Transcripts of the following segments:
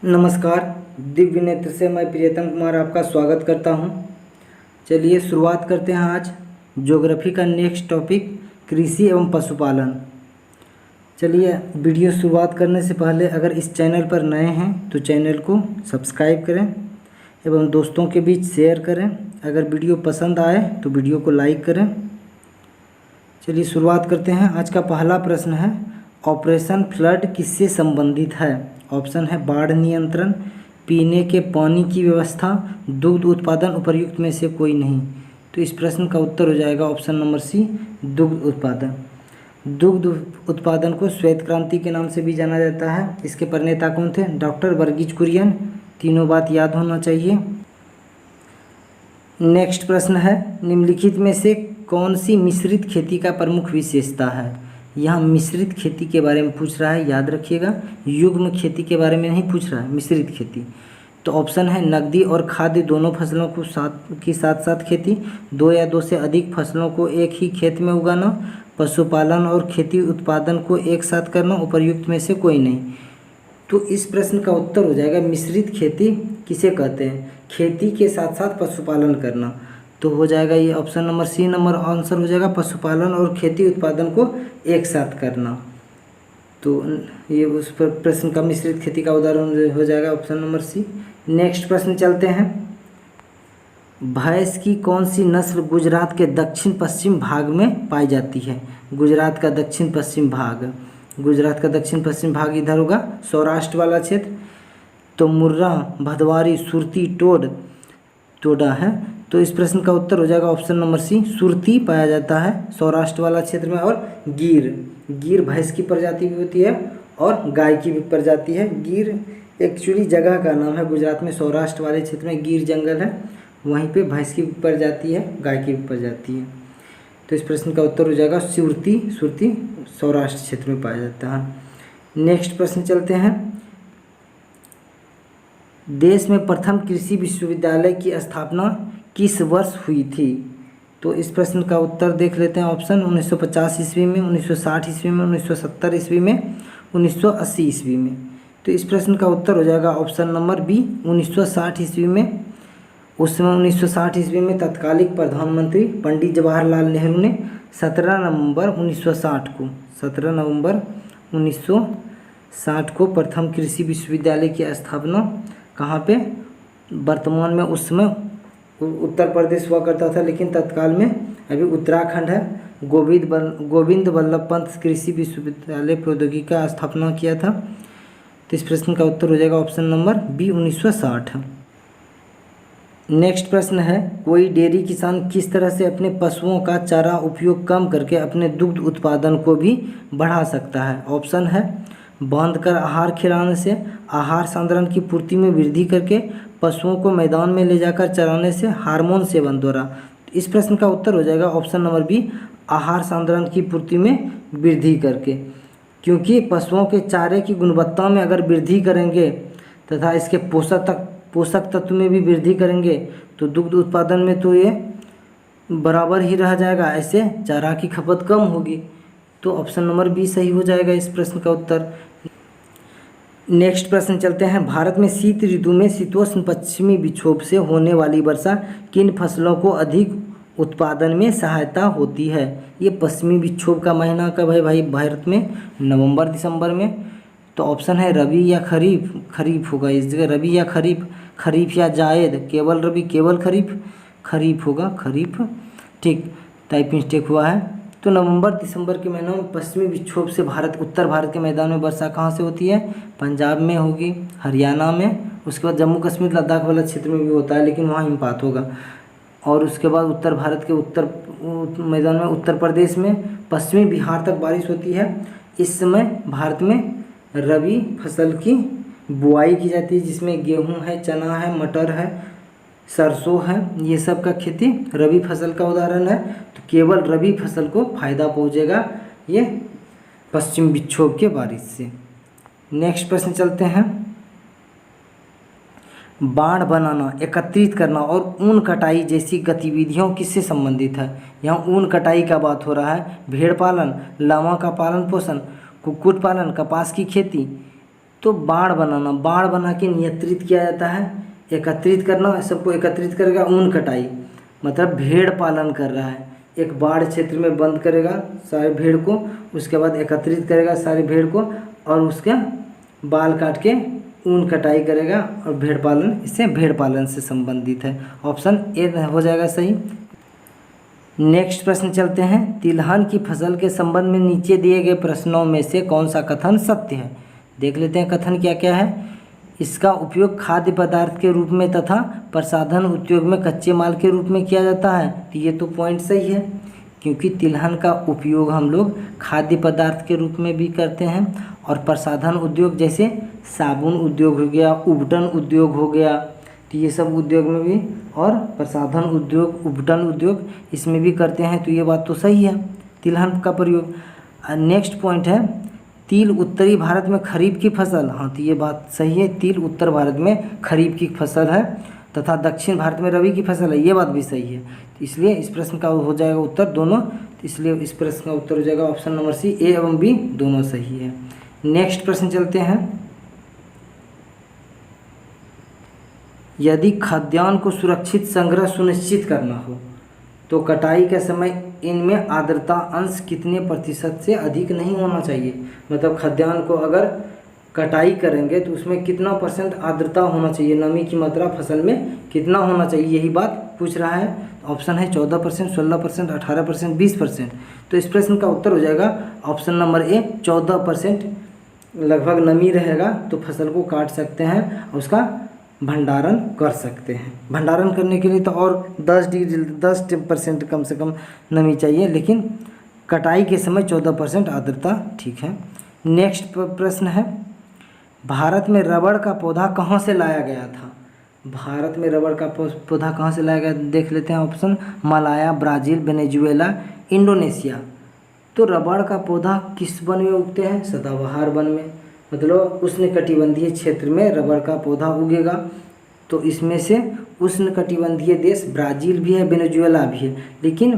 नमस्कार। दिव्य नेत्र से मैं प्रियतम कुमार आपका स्वागत करता हूं। चलिए शुरुआत करते हैं आज ज्योग्राफी का नेक्स्ट टॉपिक कृषि एवं पशुपालन। चलिए वीडियो शुरुआत करने से पहले अगर इस चैनल पर नए हैं तो चैनल को सब्सक्राइब करें एवं दोस्तों के बीच शेयर करें। अगर वीडियो पसंद आए तो वीडियो को लाइक करें। चलिए शुरुआत करते हैं। आज का पहला प्रश्न है, ऑपरेशन फ्लड किससे संबंधित है? ऑप्शन है बाढ़ नियंत्रण, पीने के पानी की व्यवस्था, दुग्ध उत्पादन, उपर्युक्त में से कोई नहीं। तो इस प्रश्न का उत्तर हो जाएगा ऑप्शन नंबर सी, दुग्ध उत्पादन। दुग्ध उत्पादन को श्वेत क्रांति के नाम से भी जाना जाता है। इसके प्रणेता कौन थे? डॉक्टर वर्गीज कुरियन। तीनों बात याद होना चाहिए। नेक्स्ट प्रश्न है, निम्नलिखित में से कौन सी मिश्रित खेती का प्रमुख विशेषता है? यहाँ मिश्रित खेती के बारे में पूछ रहा है, याद रखिएगा। युग्म खेती के बारे में नहीं पूछ रहा है, मिश्रित खेती। तो ऑप्शन है नकदी और खाद्य दोनों फसलों को साथ साथ खेती, दो या दो से अधिक फसलों को एक ही खेत में उगाना, पशुपालन और खेती उत्पादन को एक साथ करना, उपर्युक्त में से कोई नहीं। तो इस प्रश्न का उत्तर हो जाएगा मिश्रित खेती किसे कहते हैं? खेती के साथ साथ पशुपालन करना। तो हो जाएगा ये option number C number answer हो जाएगा, पशुपालन और खेती उत्पादन को एक साथ करना। तो ये उस पर प्रश्न का मिश्रित खेती का उदाहरण हो जाएगा ऑप्शन नंबर सी। नेक्स्ट प्रश्न चलते हैं, भैंस की कौन सी नस्ल गुजरात के दक्षिण पश्चिम भाग में पाई जाती है? गुजरात का दक्षिण पश्चिम भाग, गुजरात का दक्षिण पश्चिम भाग इधर होगा, सौराष्ट्र वाला क्षेत्र। तो मुर्रा, भदवारी, सुरती, टोडा है। तो इस प्रश्न का उत्तर हो जाएगा ऑप्शन नंबर सी, सुरती पाया जाता है सौराष्ट्र वाला क्षेत्र में। और गिर भैंस की प्रजाति भी होती है और गाय की भी प्रजाति है। गिर एक्चुअली जगह का नाम है गुजरात में, सौराष्ट्र वाले क्षेत्र में गिर जंगल है, वहीं पे भैंस की भी प्रजाति है, गाय की भी प्रजाति है। तो इस प्रश्न का उत्तर हो जाएगा सुरती सौराष्ट्र क्षेत्र में पाया जाता है। नेक्स्ट प्रश्न चलते हैं, देश में प्रथम कृषि विश्वविद्यालय की स्थापना किस वर्ष हुई थी? तो इस प्रश्न का उत्तर देख लेते हैं। ऑप्शन 1950 ईस्वी में, 1960 ईस्वी में, 1970 ईस्वी में, 1980 ईस्वी में। तो इस प्रश्न का उत्तर हो जाएगा ऑप्शन नंबर बी, 1960 ईस्वी में। उस समय 1960 ईस्वी में तत्कालिक प्रधानमंत्री पंडित जवाहरलाल नेहरू ने 17 नवंबर 1960 को प्रथम कृषि विश्वविद्यालय की स्थापना कहाँ पे? वर्तमान में उस समय उत्तर प्रदेश हुआ करता था, लेकिन तत्काल में अभी उत्तराखंड है। गोविंद वल्लभ पंत कृषि विश्वविद्यालय प्रौद्योगिकी का स्थापना किया था। तो इस प्रश्न का उत्तर हो जाएगा ऑप्शन नंबर बी, 1960। नेक्स्ट प्रश्न है, कोई डेयरी किसान किस तरह से अपने पशुओं का चारा उपयोग कम करके अपने दुग्ध उत्पादन को भी बढ़ा सकता है? ऑप्शन है बांधकर आहार खिलाने से, आहार सांद्रण की पूर्ति में वृद्धि करके, पशुओं को मैदान में ले जाकर चराने से, हार्मोन सेवन द्वारा। इस प्रश्न का उत्तर हो जाएगा ऑप्शन नंबर बी, आहार सांद्रण की पूर्ति में वृद्धि करके। क्योंकि पशुओं के चारे की गुणवत्ता में अगर वृद्धि करेंगे तथा इसके पोषक तत्व में भी वृद्धि करेंगे तो दुग्ध उत्पादन में तो ये बराबर ही रह जाएगा, ऐसे चारा की खपत कम होगी। तो ऑप्शन नंबर बी सही हो जाएगा इस प्रश्न का उत्तर। नेक्स्ट प्रश्न चलते हैं, भारत में शीत ऋतु में शीतोष्ण पश्चिमी विक्षोभ से होने वाली वर्षा किन फसलों को अधिक उत्पादन में सहायता होती है? ये पश्चिमी विक्षोभ का महीना कब है भाई भारत में? नवंबर दिसंबर में। तो ऑप्शन है रबी या खरीफ, खरीफ होगा इस जगह, रबी या खरीफ या जायद, केवल रबी केवल खरीफ होगा, खरीफ। ठीक, टाइप मिस्टेक हुआ है। तो नवंबर दिसंबर के महीनों में पश्चिमी विक्षोभ से उत्तर भारत के मैदान में वर्षा कहाँ से होती है? पंजाब में होगी, हरियाणा में, उसके बाद जम्मू कश्मीर लद्दाख वाला क्षेत्र में भी होता है, लेकिन वहाँ हिमपात होगा। और उसके बाद उत्तर भारत के उत्तर मैदान में उत्तर प्रदेश में, पश्चिमी बिहार तक बारिश होती है। इस समय भारत में रबी फसल की बुआई की जाती है, जिसमें गेहूँ है, चना है, मटर है, सरसों है, ये सब का खेती रबी फसल का उदाहरण है। तो केवल रबी फसल को फायदा पहुंचेगा ये पश्चिम विक्षोभ के बारिश से। नेक्स्ट प्रश्न चलते हैं, बाड़ बनाना, एकत्रित करना और ऊन कटाई जैसी गतिविधियों किससे संबंधित है? यहाँ ऊन कटाई का बात हो रहा है, भेड़ पालन, लामा का पालन पोषण, कुक्कुट पालन, कपास की खेती। तो बाढ़ बनाना, बाढ़ बना के नियंत्रित किया जाता है। एकत्रित करना, सबको एकत्रित करेगा। ऊन कटाई मतलब भेड़ पालन कर रहा है, एक बाढ़ क्षेत्र में बंद करेगा सारे भेड़ को, उसके बाद एकत्रित करेगा सारे भेड़ को और उसके बाल काट के ऊन कटाई करेगा और भेड़ पालन, इससे भेड़ पालन से संबंधित है। ऑप्शन ए हो जाएगा सही। नेक्स्ट प्रश्न चलते हैं। तिलहन की फसल के संबंध में नीचे दिए गए प्रश्नों में से कौन सा कथन सत्य है? देख लेते हैं कथन क्या क्या है। इसका उपयोग खाद्य पदार्थ के रूप में तथा प्रसाधन उद्योग में कच्चे माल के रूप में किया जाता है। तो ये तो पॉइंट सही है, क्योंकि तिलहन का उपयोग हम लोग खाद्य पदार्थ के रूप में भी करते हैं और प्रसाधन उद्योग जैसे साबुन उद्योग हो गया, उबटन उद्योग हो गया, तो ये सब उद्योग में भी, और प्रसाधन उद्योग, उबटन उद्योग इसमें भी करते हैं। तो ये बात तो सही है, तिलहन का प्रयोग। नेक्स्ट पॉइंट है, तिल उत्तरी भारत में खरीफ की फसल। हाँ, तो ये बात सही है, तिल उत्तर भारत में खरीफ की फसल है तथा दक्षिण भारत में रबी की फसल है, ये बात भी सही है। तो इसलिए इस प्रश्न का हो जाएगा उत्तर दोनों, तो इसलिए इस प्रश्न का उत्तर हो जाएगा ऑप्शन नंबर सी, ए एवं बी दोनों सही है। नेक्स्ट प्रश्न चलते हैं। यदि खाद्यान्न को सुरक्षित संग्रह सुनिश्चित करना हो तो कटाई के समय इनमें आर्द्रता अंश कितने प्रतिशत से अधिक नहीं होना चाहिए? मतलब खाद्यान्न को अगर कटाई करेंगे तो उसमें कितना परसेंट आर्द्रता होना चाहिए, नमी की मात्रा फसल में कितना होना चाहिए, यही बात पूछ रहा है। ऑप्शन है 14%, 16%, 18%, 20%। तो इस प्रश्न का उत्तर हो जाएगा ऑप्शन नंबर ए, 14% लगभग नमी रहेगा तो फसल को काट सकते हैं और उसका भंडारण कर सकते हैं। भंडारण करने के लिए तो और 10% कम से कम नमी चाहिए, लेकिन कटाई के समय 14% आर्द्रता ठीक है। नेक्स्ट प्रश्न है, भारत में रबड़ का पौधा कहाँ से लाया गया था? भारत में रबड़ का पौधा कहाँ से लाया गया, देख लेते हैं। Option Malaya, Brazil, Venezuela, Indonesia. तो रबड़ का पौधा किस वन में उगते हैं? सदाबहार वन में, मतलब उष्णकटिबंधीय क्षेत्र में रबड़ का पौधा उगेगा। तो इसमें से उष्णकटिबंधीय देश ब्राज़ील भी है, वेनेजुएला भी है, लेकिन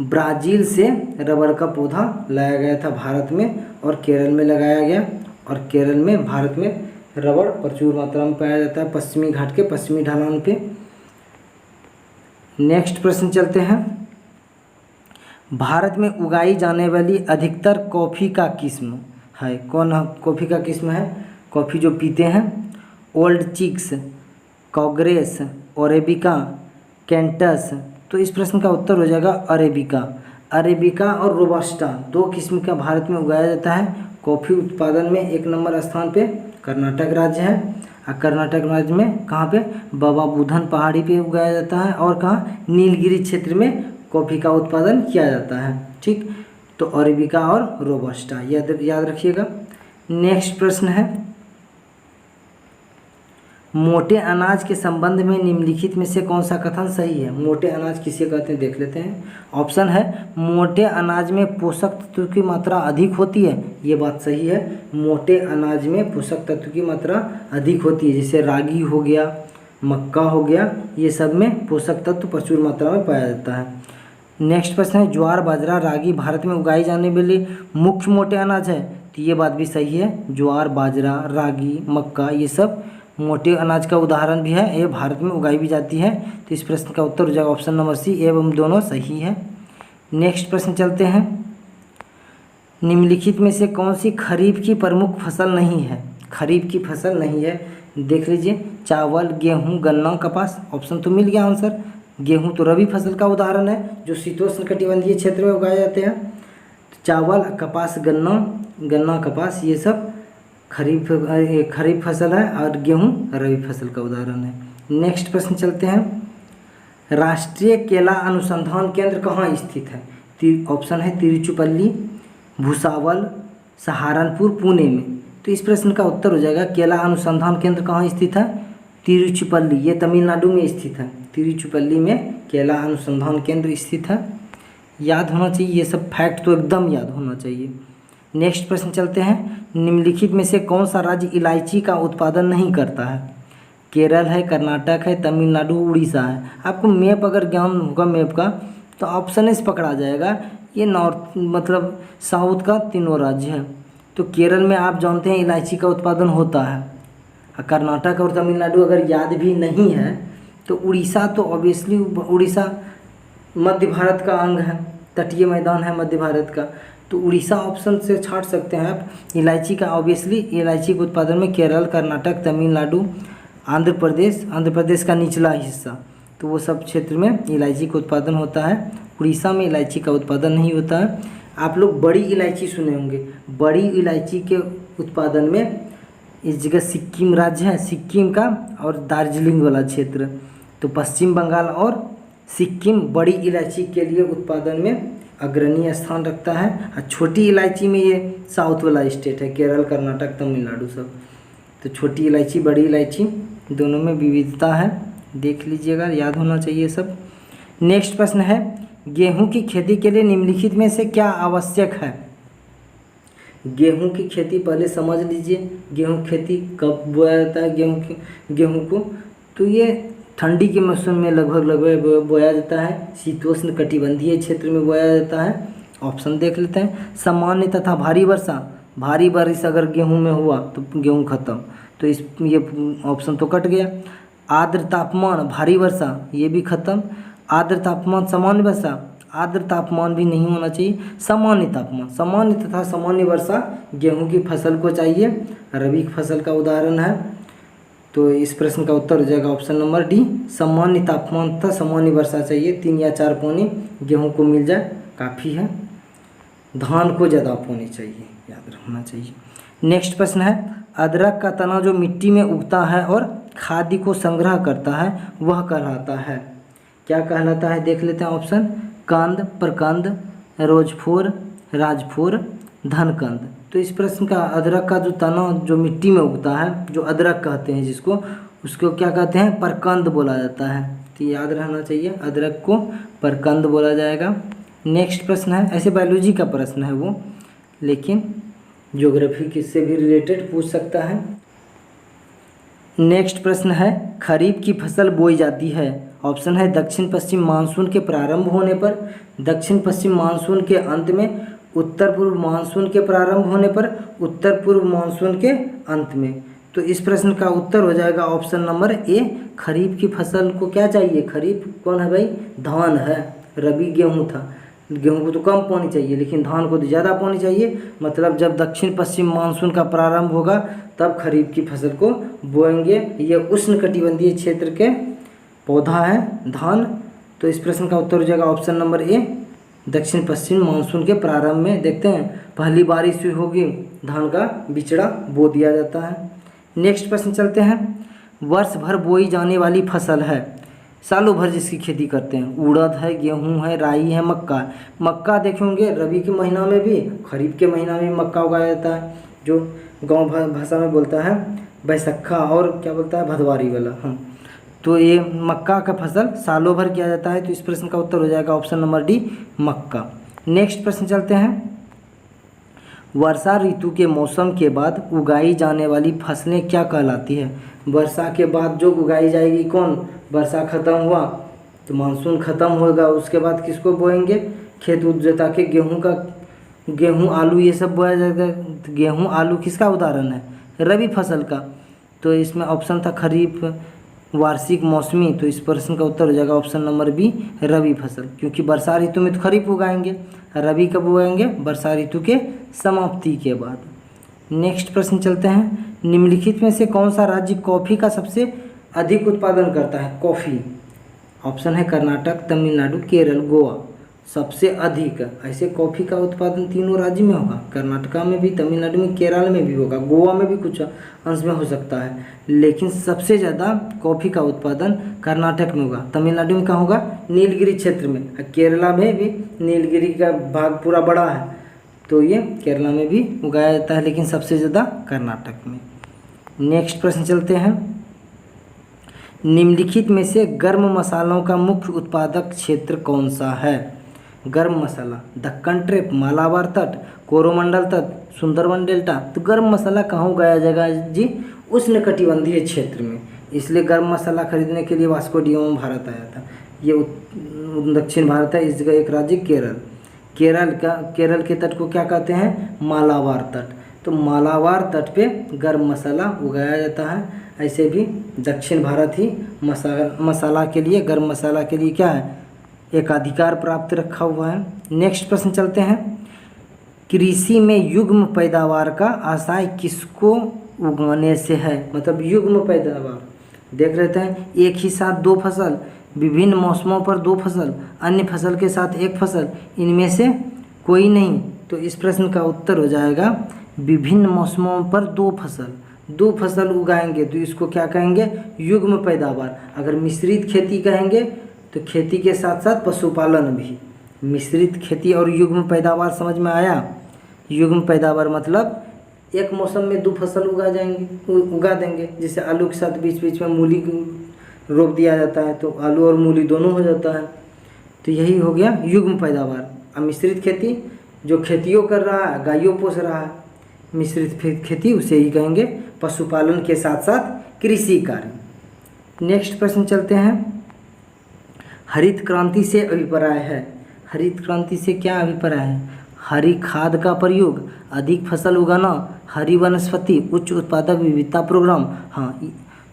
ब्राज़ील से रबड़ का पौधा लाया गया था भारत में और केरल में लगाया गया। और केरल में, भारत में रबड़ प्रचुर मात्रा में पाया जाता है पश्चिमी घाट के पश्चिमी ढलान पे। नेक्स्ट प्रश्न चलते हैं। भारत में उगाई जाने वाली अधिकतर कॉफ़ी का किस्म है कौन? कॉफ़ी का किस्म है, कॉफ़ी जो पीते हैं, ओल्ड चिक्स, कॉग्रेस, अरेबिका, कैंटस। तो इस प्रश्न का उत्तर हो जाएगा अरेबिका। अरेबिका और रोबस्टा दो किस्म का भारत में उगाया जाता है। कॉफ़ी उत्पादन में एक नंबर स्थान पे कर्नाटक राज्य है, और कर्नाटक राज्य में कहाँ पे? बाबा बुधन पहाड़ी पे उगाया जाता है, और कहाँ? नीलगिरी क्षेत्र में कॉफ़ी का उत्पादन किया जाता है। ठीक, तो अरेबिका और रोबस्टा याद रखिएगा। नेक्स्ट प्रश्न है, मोटे अनाज के संबंध में निम्नलिखित में से कौन सा कथन सही है? मोटे अनाज किसे कहते हैं देख लेते हैं। ऑप्शन है, मोटे अनाज में पोषक तत्व की मात्रा अधिक होती है, ये बात सही है। मोटे अनाज में पोषक तत्व की मात्रा अधिक होती है, जैसे रागी हो गया, मक्का हो गया, ये सब में पोषक तत्व प्रचुर मात्रा में पाया जाता है। नेक्स्ट प्रश्न है, ज्वार, बाजरा, रागी भारत में उगाई जाने वाले मुख्य मोटे अनाज है, तो ये बात भी सही है। ज्वार, बाजरा, रागी, मक्का ये सब मोटे अनाज का उदाहरण भी है, ये भारत में उगाई भी जाती है। तो इस प्रश्न का उत्तर हो जाएगा ऑप्शन नंबर सी, एवं दोनों सही है। नेक्स्ट प्रश्न चलते हैं, निम्नलिखित में से कौन सी खरीफ की प्रमुख फसल नहीं है? खरीफ की फसल नहीं है, देख लीजिए, चावल, गेहूँ, गन्ना, कपास। ऑप्शन तो मिल गया आंसर। गेहूँ तो रबी फसल का उदाहरण है जो शीतोष्ण कटिबंधीय क्षेत्र में उगाए जाते हैं। चावल, कपास, गन्ना, कपास ये सब खरीफ फसल है, और गेहूँ रबी फसल का उदाहरण है। नेक्स्ट प्रश्न चलते हैं, राष्ट्रीय केला अनुसंधान केंद्र कहाँ स्थित है? ऑप्शन है तिरुचिरापल्ली, भुसावल, सहारनपुर, पुणे में। तो इस प्रश्न का उत्तर हो जाएगा केला अनुसंधान केंद्र कहाँ स्थित है? तिरुचिरापल्ली, ये तमिलनाडु में स्थित है। तिरुचिरापल्ली में केला अनुसंधान केंद्र स्थित है। याद होना चाहिए, ये सब फैक्ट तो एकदम याद होना चाहिए। नेक्स्ट प्रश्न चलते हैं, निम्नलिखित में से कौन सा राज्य इलायची का उत्पादन नहीं करता है? केरल है, कर्नाटक है, तमिलनाडु, उड़ीसा है। आपको मैप अगर ज्ञान होगा मैप का तो ऑप्शन एस पकड़ा जाएगा। ये नॉर्थ मतलब साउथ का तीनों राज्य है। तो केरल में आप जानते हैं इलायची का उत्पादन होता है। कर्नाटक और तमिलनाडु अगर याद भी नहीं है तो उड़ीसा तो ऑब्वियसली, उड़ीसा मध्य भारत का अंग है, तटीय मैदान है मध्य भारत का, तो उड़ीसा ऑप्शन से छाट सकते हैं आप। इलायची का ऑब्वियसली, इलायची के उत्पादन में केरल, कर्नाटक, तमिलनाडु, आंध्र प्रदेश का निचला हिस्सा, तो वो सब क्षेत्र में इलायची का उत्पादन होता है। उड़ीसा में इलायची का उत्पादन नहीं होता है। आप लोग बड़ी इलायची सुने होंगे, बड़ी इलायची के उत्पादन में इस जगह सिक्किम राज्य है, सिक्किम का और दार्जिलिंग वाला क्षेत्र, तो पश्चिम बंगाल और सिक्किम बड़ी इलायची के लिए उत्पादन में अग्रणी स्थान रखता है। और छोटी इलायची में ये साउथ वाला स्टेट है, केरल, कर्नाटक, तमिलनाडु सब। तो छोटी इलायची, बड़ी इलायची दोनों में विविधता है, देख लीजिएगा, याद होना चाहिए सब। नेक्स्ट प्रश्न है, गेहूं की खेती के लिए निम्नलिखित में से क्या आवश्यक है? गेहूं की खेती पहले समझ लीजिए, गेहूं खेती कब बोया जाता है? गेहूं को तो ये ठंडी के मौसम में लगभग बोया जाता है, शीतोष्ण कटिबंधीय क्षेत्र में बोया जाता है। ऑप्शन देख लेते हैं, सामान्य तथा भारी वर्षा, भारी बारिश अगर गेहूं में हुआ तो गेहूं खत्म, तो ये ऑप्शन तो कट गया। आर्द्र तापमान, भारी वर्षा, ये भी खत्म। आर्द्र तापमान, सामान्य वर्षा, आर्द्र तापमान भी नहीं होना चाहिए। सामान्य तापमान, सामान्य तथा सामान्य वर्षा गेहूं की फसल को चाहिए, रबी की फसल का उदाहरण है। तो इस प्रश्न का उत्तर हो जाएगा ऑप्शन नंबर डी, सामान्य तापमान तथा सामान्य वर्षा चाहिए। 3 या 4 पानी गेहूं को मिल जाए काफ़ी है। धान को ज़्यादा पानी चाहिए, याद रखना चाहिए। नेक्स्ट प्रश्न है, अदरक का तना जो मिट्टी में उगता है और खाद्य को संग्रह करता है वह कहलाता है, क्या कहलाता है? देख लेते हैं ऑप्शन, कंद, प्रकंद, रोजफोर, राजफोर, धनकंद। तो इस प्रश्न का, अदरक का जो तना जो मिट्टी में उगता है, जो अदरक कहते हैं जिसको, उसको क्या कहते हैं? प्रकंद बोला जाता है। तो याद रहना चाहिए, अदरक को प्रकंद बोला जाएगा। नेक्स्ट प्रश्न है, ऐसे बायोलॉजी का प्रश्न है वो, लेकिन ज्योग्राफी किससे भी रिलेटेड पूछ सकता है। नेक्स्ट प्रश्न है, खरीफ की फसल बोई जाती है। ऑप्शन है दक्षिण पश्चिम मानसून के प्रारंभ होने पर, दक्षिण पश्चिम मानसून के अंत में, उत्तर पूर्व मानसून के प्रारंभ होने पर, उत्तर पूर्व मानसून के अंत में। तो इस प्रश्न का उत्तर हो जाएगा ऑप्शन नंबर ए, खरीफ की फसल को क्या चाहिए? खरीफ कौन है भाई? धान है। रबी गेहूं था, गेहूं को तो कम पानी चाहिए, लेकिन धान को तो ज़्यादा पानी चाहिए। मतलब जब दक्षिण पश्चिम मानसून का प्रारंभ होगा तब खरीफ की फसल को बोएंगे। ये उष्णकटिबंधीय क्षेत्र के पौधा है धान। तो इस प्रश्न का उत्तर हो जाएगा ऑप्शन नंबर ए, दक्षिण पश्चिम मानसून के प्रारंभ में। देखते हैं, पहली बारिश हुई होगी, धान का बिचड़ा बो दिया जाता है। नेक्स्ट प्रश्न चलते हैं, वर्ष भर बोई जाने वाली फसल है, सालों भर जिसकी खेती करते हैं। उड़द है, गेहूं है, राई है, मक्का है। मक्का देखे होंगे रबी के महीना में भी, खरीफ के महीना में भी मक्का उगाया जाता है, जो गांव भाषा में बोलता है बैसक्खा, और क्या बोलता है भदवारी वाला। हाँ, तो ये मक्का का फसल सालों भर किया जाता है। तो इस प्रश्न का उत्तर हो जाएगा ऑप्शन नंबर डी, मक्का। नेक्स्ट प्रश्न चलते हैं, वर्षा ऋतु के मौसम के बाद उगाई जाने वाली फसलें क्या कहलाती है? वर्षा के बाद जो उगाई जाएगी, कौन? वर्षा खत्म हुआ तो मानसून खत्म होगा, उसके बाद किसको बोएंगे? खेत जोता के गेहूँ, आलू ये सब बोया जाएगा। गेहूँ, आलू किसका उदाहरण है? रबी फसल का। तो इसमें ऑप्शन था खरीफ, वार्षिक, मौसमी। तो इस प्रश्न का उत्तर हो जाएगा ऑप्शन नंबर बी, रबी फसल, क्योंकि वर्षा ऋतु में तो खरीफ उगाएंगे, रबी कब उगाएंगे? वर्षा ऋतु के समाप्ति के बाद। नेक्स्ट प्रश्न चलते हैं, निम्नलिखित में से कौन सा राज्य कॉफ़ी का सबसे अधिक उत्पादन करता है? कॉफ़ी। ऑप्शन है कर्नाटक, तमिलनाडु, केरल, गोवा। सबसे अधिक ऐसे कॉफ़ी का उत्पादन तीनों राज्य में होगा, कर्नाटका में भी, तमिलनाडु में, केरल में भी होगा, गोवा में भी कुछ अंश में हो सकता है, लेकिन सबसे ज़्यादा कॉफ़ी का उत्पादन कर्नाटक में होगा। तमिलनाडु में कहाँ होगा? नीलगिरी क्षेत्र में। केरला में भी नीलगिरी का भाग पूरा बड़ा है, तो ये केरला में भी उगाया जाता है, लेकिन सबसे ज़्यादा कर्नाटक में। नेक्स्ट प्रश्न चलते हैं, निम्नलिखित में से गर्म मसालों का मुख्य उत्पादक क्षेत्र कौन सा है? गर्म मसाला, दक्कन ट्रेप, मालाबार तट, कोरोमंडल तट, सुंदरबन डेल्टा। तो गर्म मसाला कहाँ उगाया जाएगा जी? उष्णकटिबंधीय क्षेत्र में। इसलिए गर्म मसाला खरीदने के लिए वास्को डी गामा भारत आया था। ये दक्षिण भारत है। इस जगह एक राज्य केरल, केरल के तट को क्या कहते हैं? मालाबार तट। तो मालाबार तट पे गर्म मसाला उगाया जाता है। ऐसे भी दक्षिण भारत ही मसाला के लिए, गर्म मसाला के लिए क्या है, एक अधिकार प्राप्त रखा हुआ है। नेक्स्ट प्रश्न चलते हैं। कृषि में युग्म पैदावार का आशय किसको उगाने से है? मतलब युग्म पैदावार देख लेते हैं, एक ही साथ दो फसल, विभिन्न मौसमों पर दो फसल, अन्य फसल के साथ एक फसल, इनमें से कोई नहीं। तो इस प्रश्न का उत्तर हो जाएगा विभिन्न मौसमों पर दो फसल उगाएंगे तो इसको क्या कहेंगे, युग्म पैदावार। अगर मिश्रित खेती कहेंगे तो खेती के साथ साथ पशुपालन भी। मिश्रित खेती और युग्म पैदावार समझ में आया? युग्म पैदावार मतलब एक मौसम में दो फसल उगा देंगे, जैसे आलू के साथ बीच बीच में मूली रोप दिया जाता है तो आलू और मूली दोनों हो जाता है। तो यही हो गया युग्म पैदावार। अब मिश्रित खेती, जो खेतियों कर रहा है, गायों पोस रहा है, मिश्रित खेती उसे ही कहेंगे। पशुपालन के साथ साथ कृषि कार्य। नेक्स्ट प्रश्न चलते हैं। हरित क्रांति से अभिप्राय है। हरित क्रांति से क्या अभिप्राय है? हरी खाद का प्रयोग, अधिक फसल उगाना, हरी वनस्पति, उच्च उत्पादक विविधता प्रोग्राम। हाँ,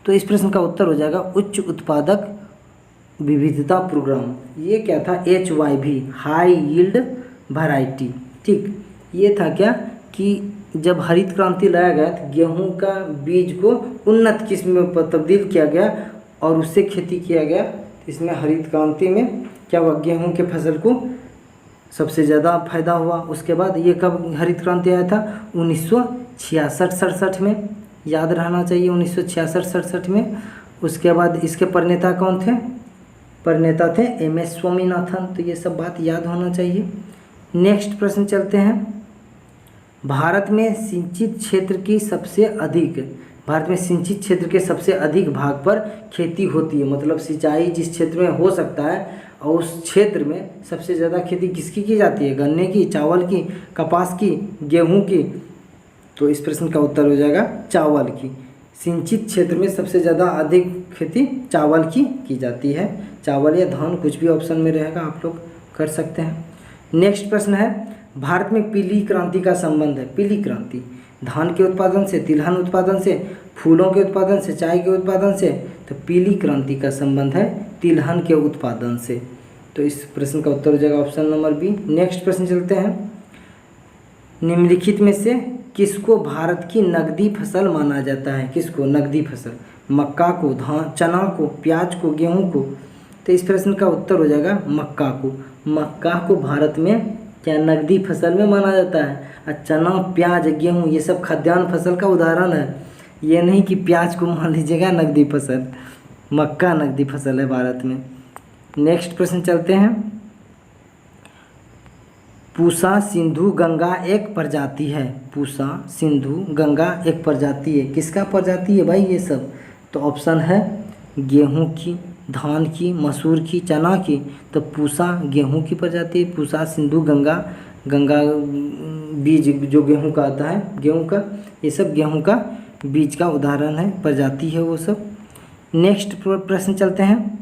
तो इस प्रश्न का उत्तर हो जाएगा उच्च उत्पादक विविधता प्रोग्राम। ये क्या था? HYV, high yield variety. ठीक, ये था क्या कि जब हरित क्रांति लाया गया तो गेहूं का बीज को उन्नत किस्म में तब्दील किया गया और उससे खेती किया गया। इसमें हरित क्रांति में क्या हुआ, गेहूं के फसल को सबसे ज़्यादा फायदा हुआ। उसके बाद ये कब हरित क्रांति आया था? 1966-67 में, याद रहना चाहिए, 1966-67 में। उसके बाद इसके प्रणेता कौन थे? प्रणेता थे MS स्वामीनाथन। तो ये सब बात याद होना चाहिए। नेक्स्ट प्रश्न चलते हैं। भारत में सिंचित क्षेत्र के सबसे अधिक भाग पर खेती होती है। मतलब सिंचाई जिस क्षेत्र में हो सकता है और उस क्षेत्र में सबसे ज़्यादा खेती किसकी की जाती है? गन्ने की, चावल की, कपास की, गेहूं की। तो इस प्रश्न का उत्तर हो जाएगा चावल की। सिंचित क्षेत्र में सबसे ज़्यादा अधिक खेती चावल की जाती है। चावल या धान, कुछ भी ऑप्शन में रहेगा, आप लोग कर सकते हैं। नेक्स्ट प्रश्न है। भारत में पीली क्रांति का संबंध है। पीली क्रांति धान के उत्पादन से, तिलहन उत्पादन से, फूलों के उत्पादन से, चाय के उत्पादन से। तो पीली क्रांति का संबंध है तिलहन के उत्पादन से। तो इस प्रश्न का उत्तर हो जाएगा ऑप्शन नंबर बी। नेक्स्ट प्रश्न चलते हैं। निम्नलिखित में से किसको भारत की नकदी फसल माना जाता है? किसको नकदी फसल? मक्का को, धान, चना को, प्याज को, गेहूं को। तो इस प्रश्न का उत्तर हो जाएगा मक्का को। मक्का को भारत में क्या नकदी फसल में माना जाता है? और चना, प्याज, गेहूं ये सब खाद्यान्न फसल का उदाहरण है। ये नहीं कि प्याज को मान लीजिएगा नकदी फसल। मक्का नकदी फसल है भारत में। नेक्स्ट प्रश्न चलते हैं। पूसा, सिंधु, गंगा एक प्रजाति है। पूसा, सिंधु, गंगा एक प्रजाति है। किसका प्रजाति है भाई ये सब? तो ऑप्शन है गेहूं की, धान की, मसूर की, चना की। तो पूसा गेहूं की प्रजाति है। पूसा, सिंधु, गंगा बीज जो गेहूं का आता है, गेहूं का, ये सब गेहूं का बीज का उदाहरण है, प्रजाति है वो सब। नेक्स्ट प्रश्न चलते हैं।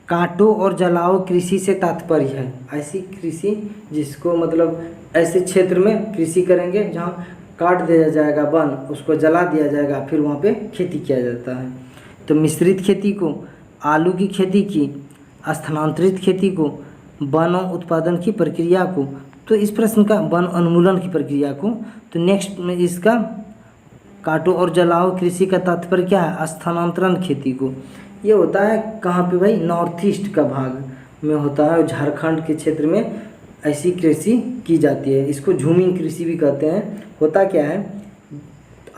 काटो और जलाओ कृषि से तात्पर्य है। ऐसी कृषि जिसको मतलब ऐसे क्षेत्र में कृषि करेंगे जहाँ काट दिया जाएगा वन, उसको जला दिया जाएगा, फिर वहाँ पे खेती किया जाता है। तो मिश्रित खेती को, आलू की खेती की, स्थानांतरित खेती को, वन उत्पादन की प्रक्रिया को। तो इस प्रश्न का वन उन्मूलन की प्रक्रिया को। तो नेक्स्ट में इसका काटो और जलाओ कृषि का तात्पर्य क्या है? स्थानांतरण खेती को। ये होता है कहाँ पे भाई? नॉर्थ ईस्ट का भाग में होता है, झारखंड के क्षेत्र में ऐसी कृषि की जाती है। इसको झूमिंग कृषि भी कहते हैं। होता क्या है,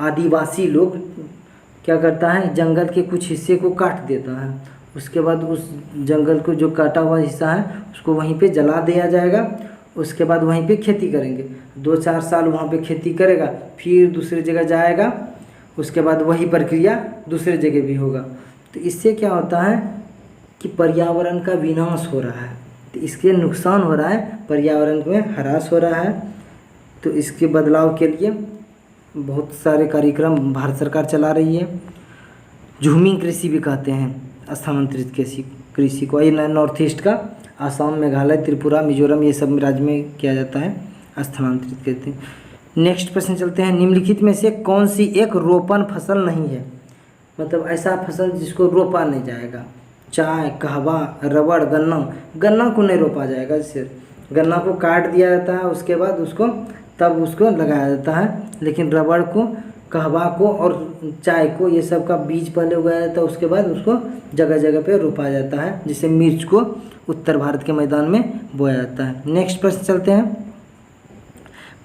आदिवासी लोग क्या करता है, जंगल के कुछ हिस्से को काट देता है, उसके बाद उस जंगल को जो काटा हुआ हिस्सा है उसको वहीं पे जला दिया जाएगा। उसके बाद वहीं पे खेती करेंगे, 2-4 साल वहाँ पे खेती करेगा, फिर दूसरी जगह जाएगा, उसके बाद वही प्रक्रिया दूसरी जगह भी होगा। तो इससे क्या होता है कि पर्यावरण का विनाश हो रहा है। तो इसके नुकसान हो रहा है, पर्यावरण में ह्रास हो रहा है। तो इसके बदलाव के लिए बहुत सारे कार्यक्रम भारत सरकार चला रही है। झूमिंग कृषि भी कहते हैं स्थानांतरित कृषि को। ये नॉर्थ ईस्ट का आसाम, मेघालय, त्रिपुरा, मिजोरम ये सब राज्य में किया जाता है, स्थानांतरित कहते हैं। नेक्स्ट प्रश्न चलते हैं, निम्नलिखित में से कौन सी एक रोपण फसल नहीं है? मतलब ऐसा फसल जिसको रोपा नहीं जाएगा। चाय, कहवा, रबड़, गन्ना। गन्ना को नहीं रोपा जाएगा, जैसे गन्ना को काट दिया जाता है, उसके बाद उसको तब उसको लगाया जाता है। लेकिन रबड़ को, कहवा को और चाय को, ये सब का बीज पहले उगाया जाता है, उसके बाद उसको जगह जगह पे रोपा जाता है। जैसे मिर्च को उत्तर भारत के मैदान में बोया जाता है। नेक्स्ट प्रश्न चलते हैं,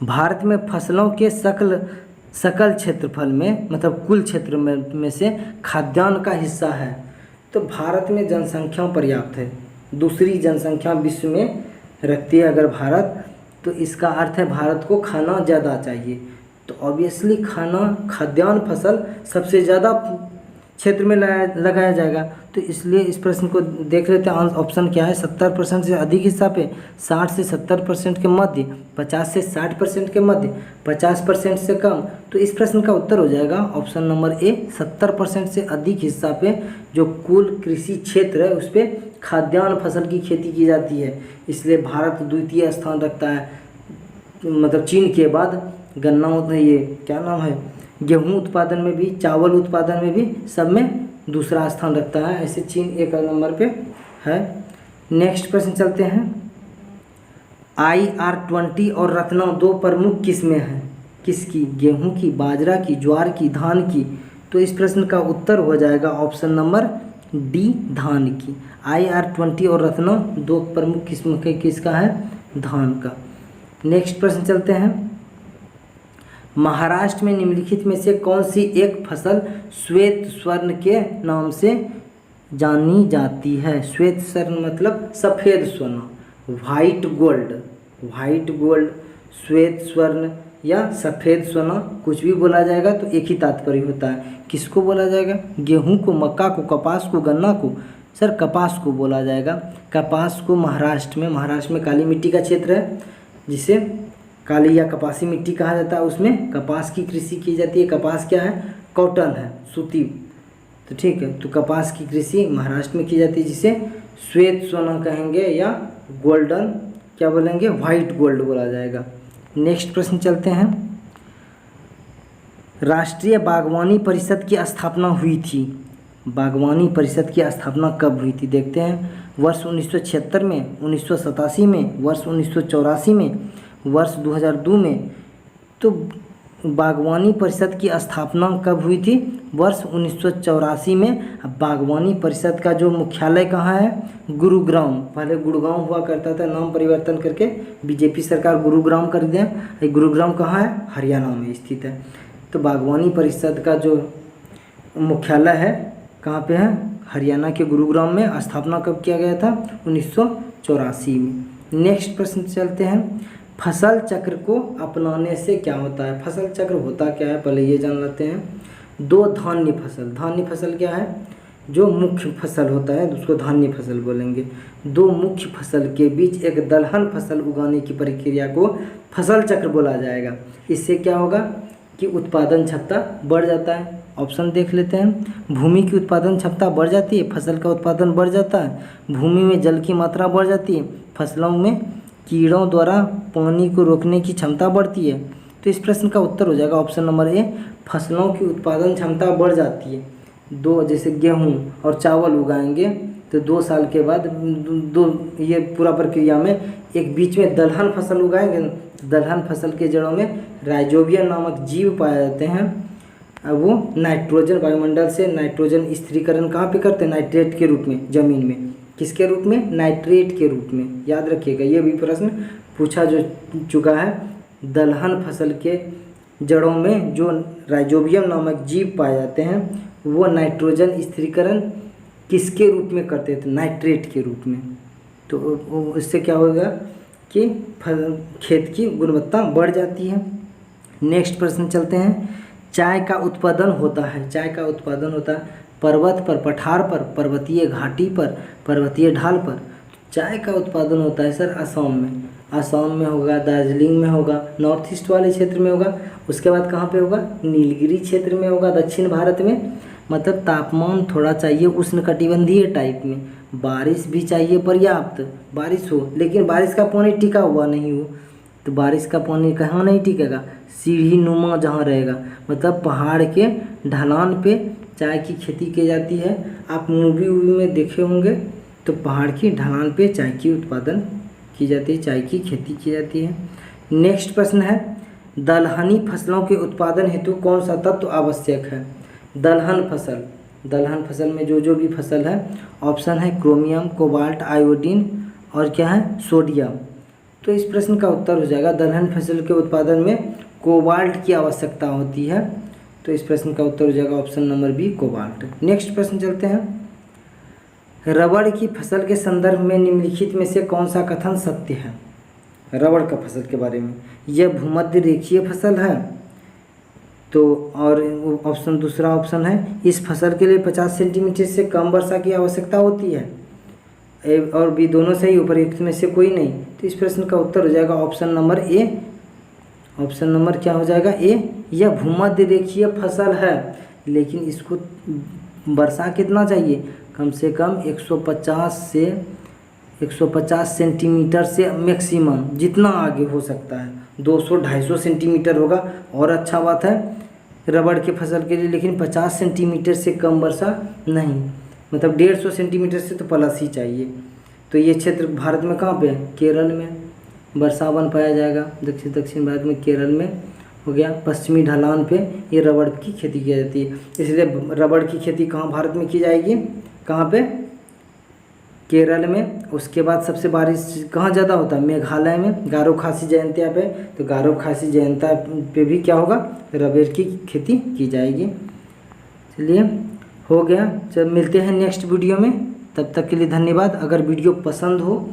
भारत में फसलों के सकल क्षेत्रफल में, मतलब कुल क्षेत्र में से खाद्यान्न का हिस्सा है। तो भारत में जनसंख्या पर्याप्त है, दूसरी जनसंख्या विश्व में रखती है अगर भारत, तो इसका अर्थ है भारत को खाना ज़्यादा चाहिए। तो ऑब्वियसली खाद्यान्न फसल सबसे ज़्यादा क्षेत्र में लगाया जाएगा। तो इसलिए इस प्रश्न को देख लेते हैं, ऑप्शन क्या है? 70% से अधिक हिस्सा पे, 60 से 70% के मध्य, 50 से 60% के मध्य, 50% से कम। तो इस प्रश्न का उत्तर हो जाएगा ऑप्शन नंबर ए, 70% से अधिक हिस्सा पे जो कुल कृषि क्षेत्र है उस पर खाद्यान्न फसल की खेती की जाती है। इसलिए भारत द्वितीय स्थान रखता है, मतलब चीन के बाद। गन्ना, ये क्या नाम है, गेहूं उत्पादन में भी, चावल उत्पादन में भी, सब में दूसरा स्थान रखता है। ऐसे चीन एक नंबर पे है। नेक्स्ट प्रश्न चलते हैं, IR-20 और रत्ना दो प्रमुख किस्में हैं, किसकी? गेहूं की, बाजरा की, ज्वार की, धान की। तो इस प्रश्न का उत्तर हो जाएगा ऑप्शन नंबर डी, धान की। IR-20 और रत्ना दो प्रमुख किस्म के किसका है? धान का। नेक्स्ट प्रश्न चलते हैं, महाराष्ट्र में निम्नलिखित में से कौन सी एक फसल श्वेत स्वर्ण के नाम से जानी जाती है? श्वेत स्वर्ण मतलब सफ़ेद सोना, वाइट गोल्ड, वाइट गोल्ड, श्वेत स्वर्ण या सफ़ेद सोना कुछ भी बोला जाएगा तो एक ही तात्पर्य होता है। किसको बोला जाएगा? गेहूं को, मक्का को, कपास को, गन्ना को। सर कपास को बोला जाएगा। कपास को महाराष्ट्र में काली मिट्टी का क्षेत्र है जिसे काली या कपासी मिट्टी कहा जाता है, उसमें कपास की कृषि की जाती है। कपास क्या है? कॉटन है, सूती। तो ठीक है, तो कपास की कृषि महाराष्ट्र में की जाती है जिसे श्वेत सोना कहेंगे या गोल्डन, क्या बोलेंगे? वाइट गोल्ड बोला जाएगा। नेक्स्ट प्रश्न चलते हैं, राष्ट्रीय बागवानी परिषद की स्थापना हुई थी। बागवानी परिषद की स्थापना कब हुई थी? देखते हैं, वर्ष 1976 में, 1987 में, वर्ष 1984 में, वर्ष 2002 में। तो बागवानी परिषद की स्थापना कब हुई थी? वर्ष 1984 में। बागवानी परिषद का जो मुख्यालय कहाँ है? गुरुग्राम। पहले गुड़गांव हुआ करता था, नाम परिवर्तन करके बीजेपी सरकार गुरुग्राम कर दिया। गुरुग्राम कहाँ है? हरियाणा में स्थित है। तो बागवानी परिषद का जो मुख्यालय है कहाँ पे है? हरियाणा के गुरुग्राम में। स्थापना कब किया गया था? 1984 में। नेक्स्ट प्रश्न चलते हैं, फसल चक्र को अपनाने से क्या होता है? फसल चक्र होता क्या है पहले ये जान लेते हैं। दो धान्य फसल, धान्य फसल क्या है? जो मुख्य फसल होता है उसको धान्य फसल बोलेंगे। दो मुख्य फसल के बीच एक दलहन फसल उगाने की प्रक्रिया को फसल चक्र बोला जाएगा। इससे क्या होगा कि उत्पादन क्षमता बढ़ जाता है। ऑप्शन देख लेते हैं, भूमि की उत्पादन क्षमता बढ़ जाती है, फसल का उत्पादन बढ़ जाता है, भूमि में जल की मात्रा बढ़ जाती है, फसलों में कीड़ों द्वारा पानी को रोकने की क्षमता बढ़ती है। तो इस प्रश्न का उत्तर हो जाएगा ऑप्शन नंबर ए, फसलों की उत्पादन क्षमता बढ़ जाती है। दो, जैसे गेहूं और चावल उगाएंगे तो 2 साल के बाद ये पूरा प्रक्रिया में एक बीच में दलहन फसल उगाएंगे। दलहन फसल के जड़ों में राइजोबियम नामक जीव पाए जाते हैं। वो नाइट्रोजन, वायुमंडल से नाइट्रोजन स्थिरीकरण कहाँ पे करते हैं? नाइट्रेट के रूप में ज़मीन में। किसके रूप में? नाइट्रेट के रूप में। याद रखिएगा, ये भी प्रश्न पूछा जो चुका है। दलहन फसल के जड़ों में जो राइजोबियम नामक जीव पाए जाते हैं वो नाइट्रोजन स्थिरीकरण किसके रूप में करते थे? नाइट्रेट के रूप में। तो इससे क्या होगा कि खेत की गुणवत्ता बढ़ जाती है। नेक्स्ट प्रश्न चलते हैं, चाय का उत्पादन होता है, चाय का उत्पादन होता है पर्वत पर, पठार पर, पर्वतीय घाटी पर, पर्वतीय ढाल पर। चाय का उत्पादन होता है सर असम में। असम में होगा, दार्जिलिंग में होगा, नॉर्थ ईस्ट वाले क्षेत्र में होगा। उसके बाद कहाँ पे होगा? नीलगिरी क्षेत्र में होगा, दक्षिण भारत में। मतलब तापमान थोड़ा चाहिए उष्णकटिबंधीय टाइप में, बारिश भी चाहिए पर्याप्त, बारिश हो लेकिन बारिश का पानी टिका हुआ नहीं हो। तो तो बारिश का पानी कहाँ नहीं टिकेगा, सीढ़ी नुमा जहाँ रहेगा, मतलब पहाड़ के ढलान पे चाय की खेती की जाती है। आप मूवी में देखे होंगे तो पहाड़ की ढलान पे चाय की उत्पादन की जाती है, चाय की खेती की जाती है। नेक्स्ट प्रश्न है, दलहनी फसलों के उत्पादन हेतु कौन सा तत्व आवश्यक है। दलहन फसल में जो भी फसल है, ऑप्शन है क्रोमियम, कोबाल्ट, आयोडीन और क्या है, सोडियम। तो इस प्रश्न का उत्तर हो जाएगा दलहन फसल के उत्पादन में कोबाल्ट की आवश्यकता होती है। तो इस प्रश्न का उत्तर हो जाएगा option number B, cobalt. Next प्रश्न चलते हैं, रबड़ की फसल के संदर्भ में निम्नलिखित में से कौन सा कथन सत्य है। रबड़ का फसल के बारे में, यह भूमध्य रेखीय फसल है। तो और ऑप्शन दूसरा ऑप्शन है, इस फसल के लिए 50 सेंटीमीटर से कम वर्षा की आवश्यकता होती है। ए और बी दोनों सही, उपरोक्त में से कोई नहीं। तो इस प्रश्न का उत्तर हो जाएगा option number A. Option number क्या हो जाएगा, ए। यह भूमध्य रेखीय फसल है, लेकिन इसको वर्षा कितना चाहिए, कम से कम 150 सेंटीमीटर से मैक्सिमम, जितना आगे हो सकता है 200-250 सेंटीमीटर होगा और अच्छा बात है रबड़ के फसल के लिए, लेकिन 50 सेंटीमीटर से कम वर्षा नहीं, मतलब 150 सेंटीमीटर से तो प्लस ही चाहिए। तो ये क्षेत्र भारत में कहाँ पे है, केरल में वर्षावन पाया जाएगा। दक्षिण भारत में केरल में हो गया, पश्चिमी ढलान पे ये रबड़ की खेती की जाती है। इसलिए रबड़ की खेती कहाँ भारत में की जाएगी, कहाँ पे, केरल में। उसके बाद सबसे बारिश कहाँ ज़्यादा होता है, मेघालय में, गारो खासी जयंतिया पे। तो गारो खासी जयंतिया पे भी क्या होगा, रबड़ की खेती की जाएगी। चलिए हो गया, जब मिलते हैं नेक्स्ट वीडियो में, तब तक के लिए धन्यवाद। अगर वीडियो पसंद हो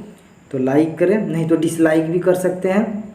तो लाइक करें, नहीं तो डिसलाइक भी कर सकते हैं।